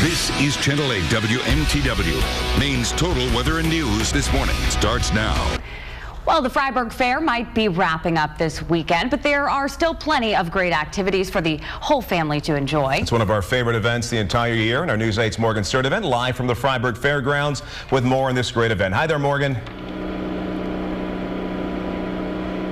This is Channel 8 WMTW. Maine's total weather and news this morning starts now. Well, the Fryeburg Fair might be wrapping up this weekend, but there are still plenty of great activities for the whole family to enjoy. It's one of our favorite events the entire year, and our News 8's Morgan Sturt event live from the Fryeburg Fairgrounds with more on this great event. Hi there, Morgan.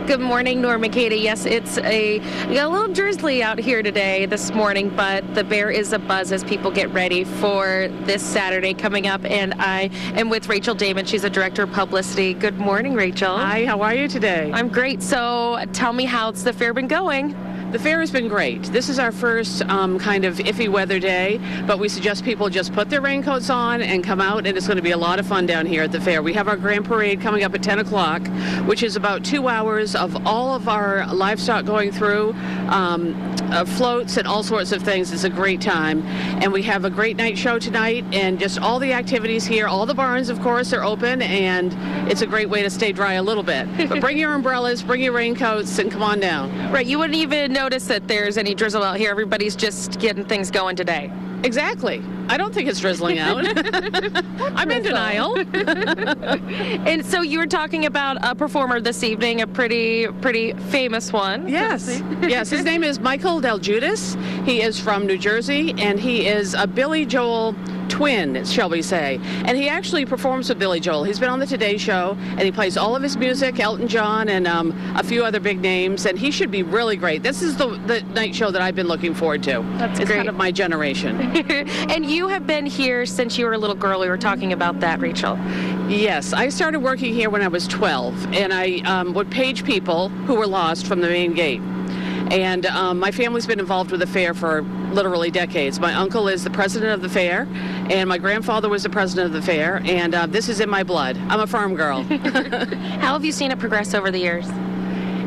Good morning, Norma Katie. Yes, it's a little drizzly out here today this morning, but the Bear is abuzz as people get ready for this Saturday coming up. And I am with Rachel Damon. She's a director of publicity. Good morning, Rachel. Hi, how are you today? I'm great. So tell me, how's the fair been going? The fair has been great. This is our first kind of iffy weather day, but we suggest people just put their raincoats on and come out, and it's going to be a lot of fun down here at the fair. We have our grand parade coming up at 10 o'clock, which is about 2 hours of all of our livestock going through, floats and all sorts of things. It's a great time. And we have a great night show tonight, and just all the activities here. All the barns, of course, are open, and it's a great way to stay dry a little bit. But bring your umbrellas, bring your raincoats, and come on down. Right, you wouldn't even notice that there's any drizzle out here. Everybody's just getting things going today. Exactly. I don't think it's drizzling out. I'm in denial. And so you were talking about a performer this evening, a pretty famous one. Yes. Yes, his name is Michael Del Judas. He is from New Jersey, and he is a Billy Joel twin, shall we say. And he actually performs with Billy Joel. He's been on the Today Show, and he plays all of his music, Elton John and a few other big names, and he should be really great. This is the night show that I've been looking forward to. That's it's great. Kind of my generation. And you have been here since you were a little girl. We were talking about that, Rachel. Yes, I started working here when I was 12, and I would page people who were lost from the main gate. And my family's been involved with the fair for literally decades. My uncle is the president of the fair, and my grandfather was the president of the fair, and this is in my blood. I'm a farm girl. How have you seen it progress over the years?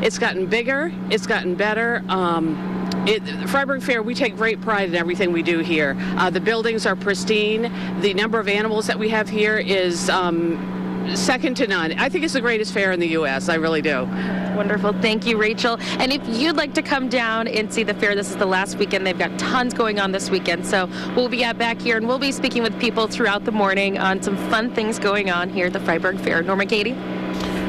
It's gotten bigger. It's gotten better. The Fryeburg Fair, we take great pride in everything we do here. The buildings are pristine. The number of animals that we have here is second to none. I think it's the greatest fair in the U.S. I really do. Wonderful. Thank you, Rachel. And if you'd like to come down and see the fair, this is the last weekend. They've got tons going on this weekend. So we'll be back here, and we'll be speaking with people throughout the morning on some fun things going on here at the Fryeburg Fair. Norma Katie?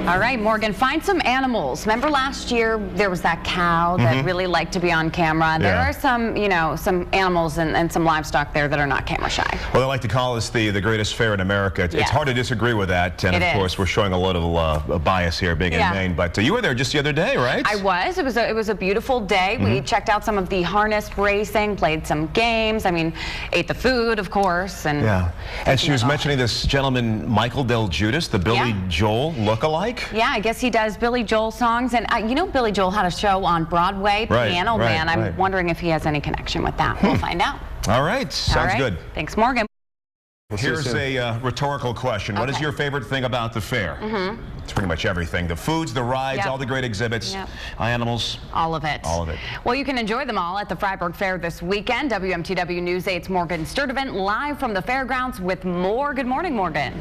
All right, Morgan, find some animals. Remember last year there was that cow that really liked to be on camera. There are some, some animals and some livestock there that are not camera shy. Well, they like to call us the greatest fair in America. It's hard to disagree with that. And of course, we're showing a lot of bias here being in Maine. But you were there just the other day, right? I was. It was a beautiful day. We checked out some of the harness racing, played some games. I mean, ate the food, of course. And and she was mentioning this gentleman, Michael Del Judas, the Billy Joel look-alike. Yeah, I guess he does Billy Joel songs. And you know, Billy Joel had a show on Broadway, Piano Man. I'm wondering if he has any connection with that. We'll find out. All right. Sounds good. Thanks, Morgan. Here's a rhetorical question. What is your favorite thing about the fair? It's pretty much everything. The foods, the rides, all the great exhibits, animals. All of it. All of it. Well, you can enjoy them all at the Fryeburg Fair this weekend. WMTW News 8's Morgan Sturt event live from the fairgrounds with more. Good morning, Morgan.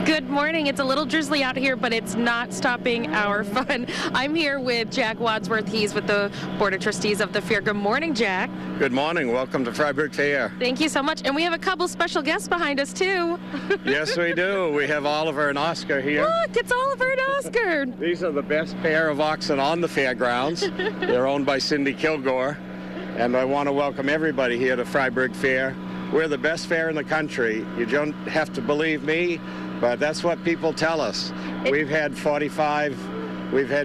Good morning. It's a little drizzly out here, but it's not stopping our fun. I'm here with Jack Wadsworth. He's with the Board of Trustees of the fair. Good morning, Jack. Good morning. Welcome to Fryeburg Fair. Thank you so much. And we have a couple special guests behind us, too. Yes, we do. We have Oliver and Oscar here. Look, it's Oliver and Oscar. These are the best pair of oxen on the fairgrounds. They're owned by Cindy Kilgore. And I want to welcome everybody here to Fryeburg Fair. We're the best fair in the country. You don't have to believe me, but that's what people tell us. We've had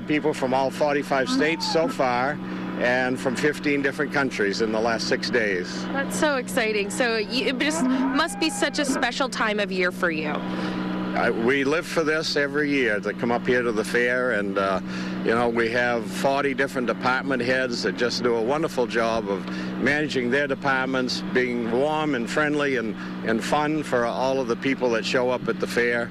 people from all 45 states so far, and from 15 different countries in the last 6 days. That's so exciting. So it just must be such a special time of year for you. We live for this every year, to come up here to the fair, and we have 40 different department heads that just do a wonderful job of managing their departments, being warm and friendly and fun for all of the people that show up at the fair.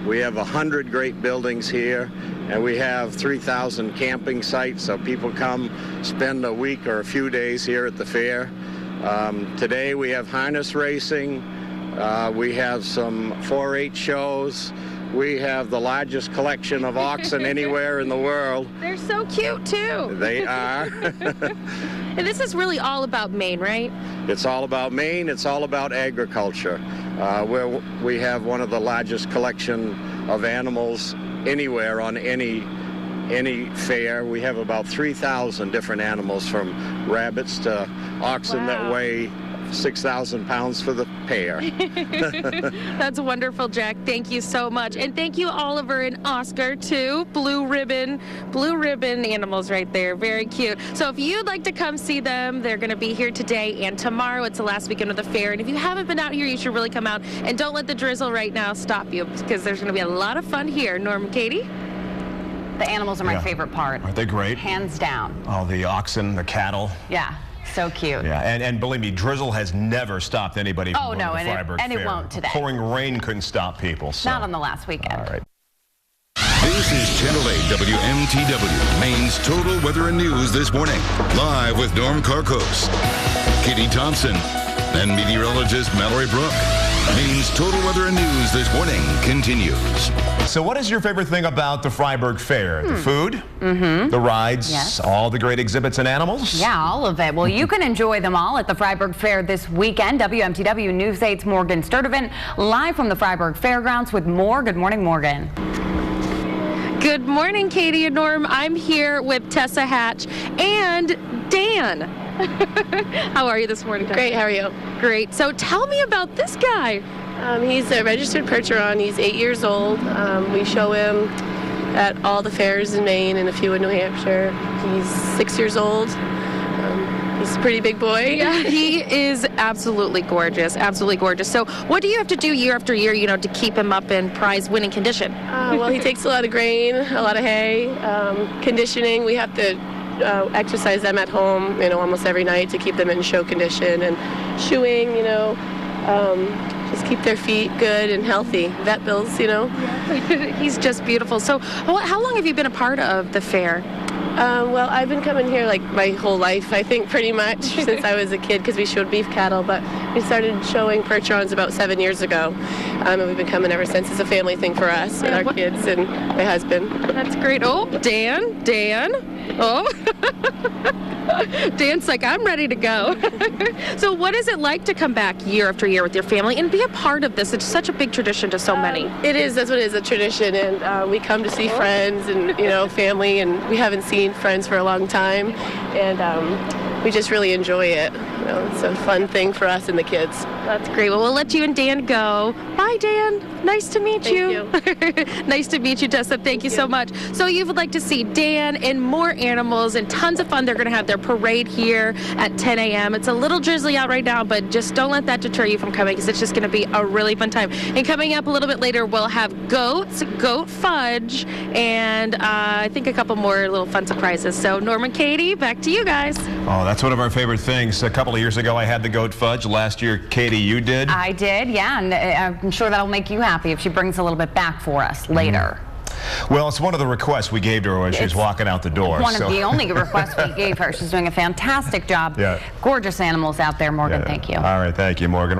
We have 100 great buildings here, and we have 3,000 camping sites, so people come spend a week or a few days here at the fair. Today we have harness racing. We have some 4-H shows. we have the largest collection of oxen anywhere in the world. They're so cute, too. They are. And this is really all about Maine, right? It's all about Maine. It's all about agriculture. Where we have one of the largest collection of animals anywhere on any fair. We have about 3,000 different animals, from rabbits to oxen that weigh 6,000 pounds for the pair. That's wonderful, Jack. Thank you so much. And thank you, Oliver and Oscar, too. Blue ribbon animals right there. Very cute. So if you'd like to come see them, they're going to be here today and tomorrow. It's the last weekend of the fair. And if you haven't been out here, you should really come out. And don't let the drizzle right now stop you, because there's going to be a lot of fun here. Norm and Katie? The animals are my favorite part. Aren't they great? Hands down. Oh, the oxen, the cattle. Yeah. So cute. Yeah, and believe me, drizzle has never stopped anybody from going to the Fryeburg and Fair. it won't today. Pouring rain couldn't stop people. So. Not on the last weekend. All right. This is Channel 8 WMTW, Maine's total weather and news this morning. Live with Norm Karkos, Katie Thompson, and meteorologist Mallory Brook. Maine's total weather and news this morning continues. So what is your favorite thing about the Fryeburg Fair? The food? The rides? All the great exhibits and animals? Yeah, all of it. Well, you can enjoy them all at the Fryeburg Fair this weekend. WMTW News 8's Morgan Sturdivant live from the Fryeburg Fairgrounds with more. Good morning, Morgan. Good morning, Katie and Norm. I'm here with Tessa Hatch and Dan. How are you this morning, Tessa? Great, how are you? Great. So tell me about this guy. He's a registered percheron. He's 8 years old. We show him at all the fairs in Maine and a few in New Hampshire. He's 6 years old. He's a pretty big boy. Yeah, he is absolutely gorgeous, absolutely gorgeous. So what do you have to do year after year, to keep him up in prize-winning condition? Well, he takes a lot of grain, a lot of hay, conditioning. We have to exercise them at home, almost every night to keep them in show condition, and shoeing, just keep their feet good and healthy. Vet bills, He's just beautiful. So how long have you been a part of the fair? Well, I've been coming here like my whole life, I think, pretty much, since I was a kid, because we showed beef cattle, but we started showing percherons about 7 years ago, and we've been coming ever since. It's a family thing for us and our kids and my husband. That's great. Oh, Dan. Oh. Dan's like, I'm ready to go. So what is it like to come back year after year with your family and be a part of this? It's such a big tradition to so many. It is. That's what it is, a tradition. And we come to see friends and, family, and we haven't seen friends for a long time. And we just really enjoy it. It's a fun thing for us and the kids. That's great. Well, we'll let you and Dan go. Bye, Dan. Nice to meet you. Nice to meet you, Tessa. Thank you so much. So you would like to see Dan and more animals and tons of fun. They're going to have their parade here at 10 a.m. It's a little drizzly out right now, but just don't let that deter you from coming, because it's just going to be a really fun time. And coming up a little bit later, we'll have goats, goat fudge, and I think a couple more little fun surprises. So Norm and Katie, back to you guys. Oh, that's one of our favorite things. A couple of years ago, I had the goat fudge. Last year, Katie, you did? I did, yeah, and I'm sure that'll make you happy if she brings a little bit back for us later. Well, it's one of the requests we gave to her when she was walking out the door. One of the only requests we gave her. She's doing a fantastic job. Yeah. Gorgeous animals out there, Morgan. Thank you. All right, thank you, Morgan.